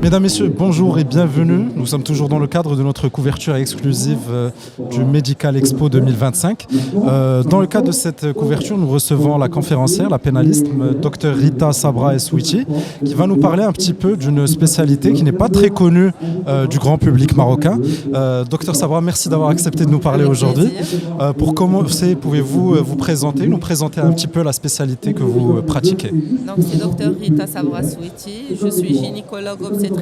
Mesdames, Messieurs, bonjour et bienvenue. Nous sommes toujours dans le cadre de notre couverture exclusive du Medical Expo 2025. Dans le cadre de cette couverture, nous recevons la conférencière, la pénaliste, Dr Rita Sabra Essaouiti, qui va nous parler un petit peu d'une spécialité qui n'est pas très connue du grand public marocain. Dr Sabra, merci d'avoir accepté de nous parler aujourd'hui. Pour commencer, pouvez-vous vous présenter, nous présenter un petit peu la spécialité que vous pratiquez? Donc, c'est Dr Rita Sabra Essaouiti. Je suis gynécologue obstétricienne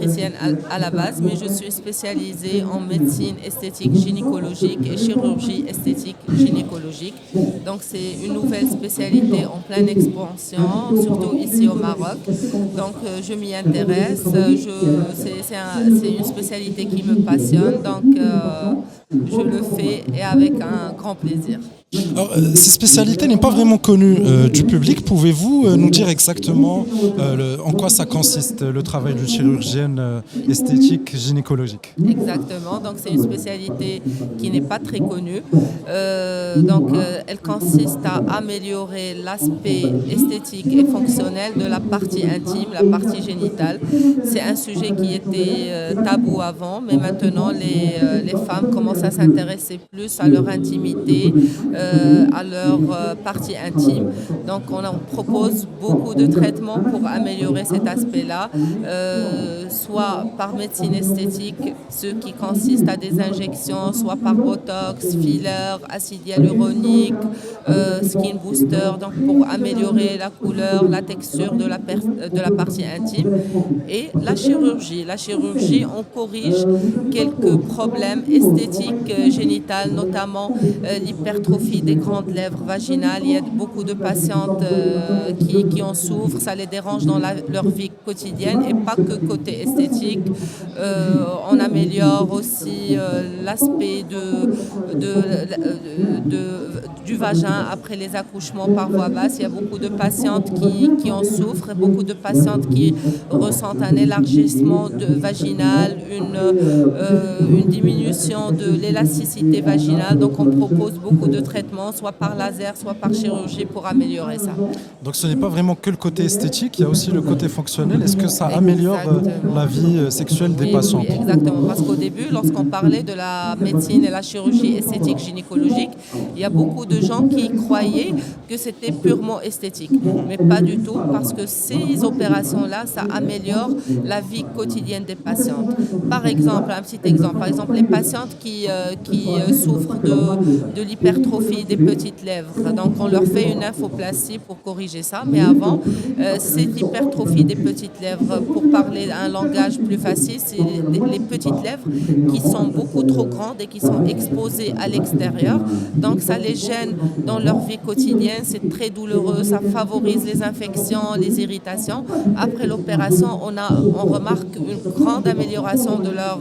à la base, mais je suis spécialisée en médecine esthétique gynécologique et chirurgie esthétique gynécologique. Donc, c'est une nouvelle spécialité en pleine expansion, surtout ici au Maroc. Donc, je m'y intéresse. C'est une spécialité qui me passionne, donc je le fais et avec un grand plaisir. Alors, cette spécialité n'est pas vraiment connue du public. Pouvez-vous nous dire exactement en quoi ça consiste, le travail d'une chirurgienne esthétique gynécologique? Exactement, donc c'est une spécialité qui n'est pas très connue. Elle consiste à améliorer l'aspect esthétique et fonctionnel de la partie intime, la partie génitale. C'est un sujet qui était tabou avant, mais maintenant les femmes commencent à s'intéresser plus à leur intimité, à leur partie intime. Donc on propose beaucoup de traitements pour améliorer cet aspect-là, soit par médecine esthétique, ce qui consiste à des injections, soit par botox, filler, acide hyaluronique, skin booster, donc pour améliorer la couleur, la texture de la partie intime. Et la chirurgie, on corrige quelques problèmes esthétiques génitales, notamment l'hypertrophie des grandes lèvres vaginales. Il y a beaucoup de patientes qui en souffrent, ça les dérange dans leur vie quotidienne et pas que côté esthétique. On améliore aussi l'aspect du vagin après les accouchements par voie basse. Il y a beaucoup de patientes qui en souffrent, et beaucoup de patientes qui ressentent un élargissement vaginal, une diminution de l'élasticité vaginale. Donc on propose beaucoup de traitements, soit par laser, soit par chirurgie pour améliorer ça. Donc ce n'est pas vraiment que le côté esthétique, il y a aussi le côté fonctionnel. Est-ce que ça améliore la vie sexuelle des patients? Oui, exactement. Parce qu'au début, lorsqu'on parlait de la médecine et la chirurgie esthétique gynécologique, il y a beaucoup de gens qui croyaient que c'était purement esthétique. Mais pas du tout, parce que ces opérations-là, ça améliore la vie quotidienne des patientes. Par exemple, un petit exemple, les patientes qui souffrent de l'hypertrophie des petites lèvres. Donc on leur fait une nymphoplastie pour corriger ça. Mais avant, cette hypertrophie des petites lèvres, pour parler un langage plus facile, c'est les petites lèvres qui sont beaucoup trop grandes et qui sont exposées à l'extérieur. Donc ça les gêne dans leur vie quotidienne, c'est très douloureux, ça favorise les infections, les irritations. Après l'opération, on remarque une grande amélioration de leur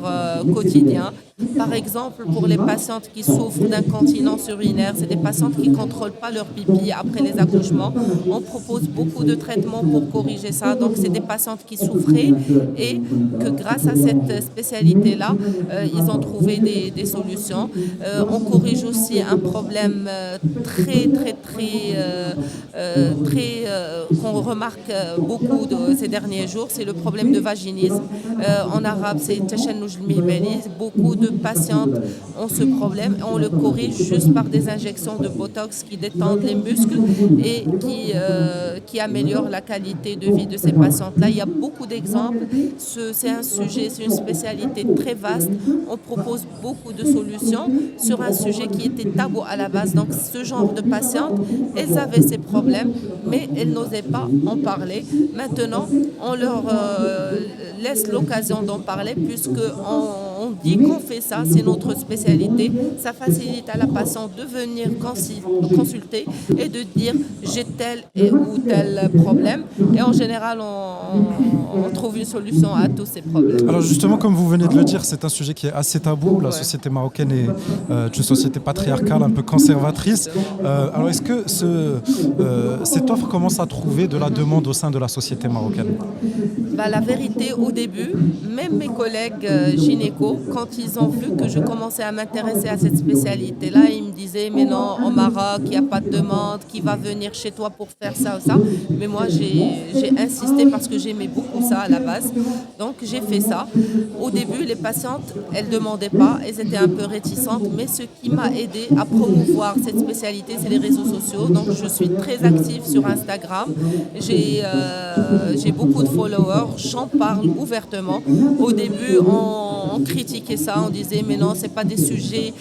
quotidien. Par exemple, pour les patientes qui souffrent d'incontinence urinaire, c'est des patientes qui ne contrôlent pas leur pipi après les accouchements. On propose beaucoup de traitements pour corriger ça. Donc, c'est des patientes qui souffraient et que grâce à cette spécialité-là, ils ont trouvé des solutions. On corrige aussi un problème qu'on remarque beaucoup ces derniers jours, c'est le problème de vaginisme. En arabe, c'est tachanouj al-mihbali. Beaucoup de patientes ont ce problème et on le corrige juste par des injections de botox qui détendent les muscles et qui améliorent la qualité de vie de ces patientes-là. Il y a beaucoup d'exemples. C'est un sujet, c'est une spécialité très vaste. On propose beaucoup de solutions sur un sujet qui était tabou à la base. Donc ce genre de patientes, elles avaient ces problèmes, mais elles n'osaient pas en parler. Maintenant, on leur laisse l'occasion d'en parler puisqu'on dit qu'on fait ça, c'est notre spécialité. Ça facilite à la patiente de venir consulter et de dire j'ai tel ou tel problème. Et en général, on trouve une solution à tous ces problèmes. Alors justement, comme vous venez de le dire, c'est un sujet qui est assez tabou. La société marocaine est une société patriarcale, un peu conservatrice. Alors est-ce que cette offre commence à trouver de la demande au sein de la société marocaine? La vérité, au début, même mes collègues gynécos, quand ils ont vu que je commençais à m'intéresser à cette spécialité-là, ils me me disaient, mais non, au Maroc, il n'y a pas de demande, qui va venir chez toi pour faire ça ou ça. Mais moi, j'ai insisté parce que j'aimais beaucoup ça à la base. Donc, j'ai fait ça. Au début, les patientes, elles ne demandaient pas, elles étaient un peu réticentes, mais ce qui m'a aidé à promouvoir cette spécialité, c'est les réseaux sociaux. Donc, je suis très active sur Instagram. J'ai beaucoup de followers, j'en parle ouvertement. Au début, on critiquait ça, on disait mais non, c'est pas des sujets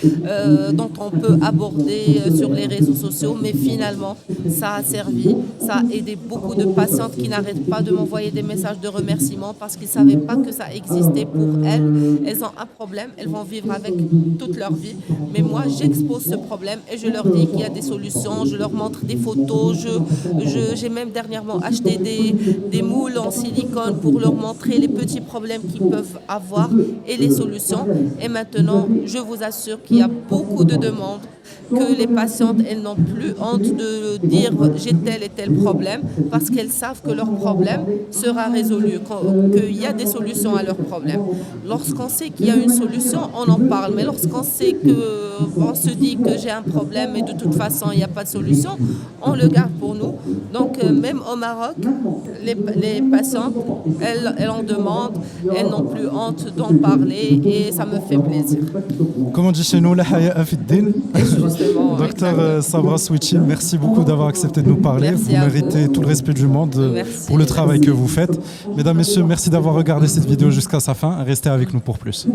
dont on peut aborder sur les réseaux sociaux, mais finalement, ça a servi, ça a aidé beaucoup de patientes qui n'arrêtent pas de m'envoyer des messages de remerciement parce qu'ils ne savaient pas que ça existait pour elles. Elles ont un problème, elles vont vivre avec toute leur vie, mais moi, j'expose ce problème et je leur dis qu'il y a des solutions, je leur montre des photos, j'ai même dernièrement acheté des moules en silicone pour leur montrer les petits problèmes qu'ils peuvent avoir et les solutions. Et maintenant, je vous assure qu'il y a beaucoup de demandes, que les patientes, elles n'ont plus honte de dire j'ai tel et tel problème parce qu'elles savent que leur problème sera résolu, qu'il y a des solutions à leurs problèmes. Lorsqu'on sait qu'il y a une solution, on en parle, mais lorsqu'on sait qu'on se dit que j'ai un problème et de toute façon il n'y a pas de solution, on le garde pour nous. Donc même au Maroc, les patientes, elles en demandent, elles n'ont plus honte d'en parler et ça me fait plaisir. Comme on dit chez nous, la haya fi ddin. Justement, Docteur Sabra Switchi, merci beaucoup d'avoir accepté de nous parler. Merci vous à méritez vous. tout le respect du monde Merci. pour le travail que vous faites. Mesdames, Messieurs, merci d'avoir regardé cette vidéo jusqu'à sa fin. Restez avec nous pour plus.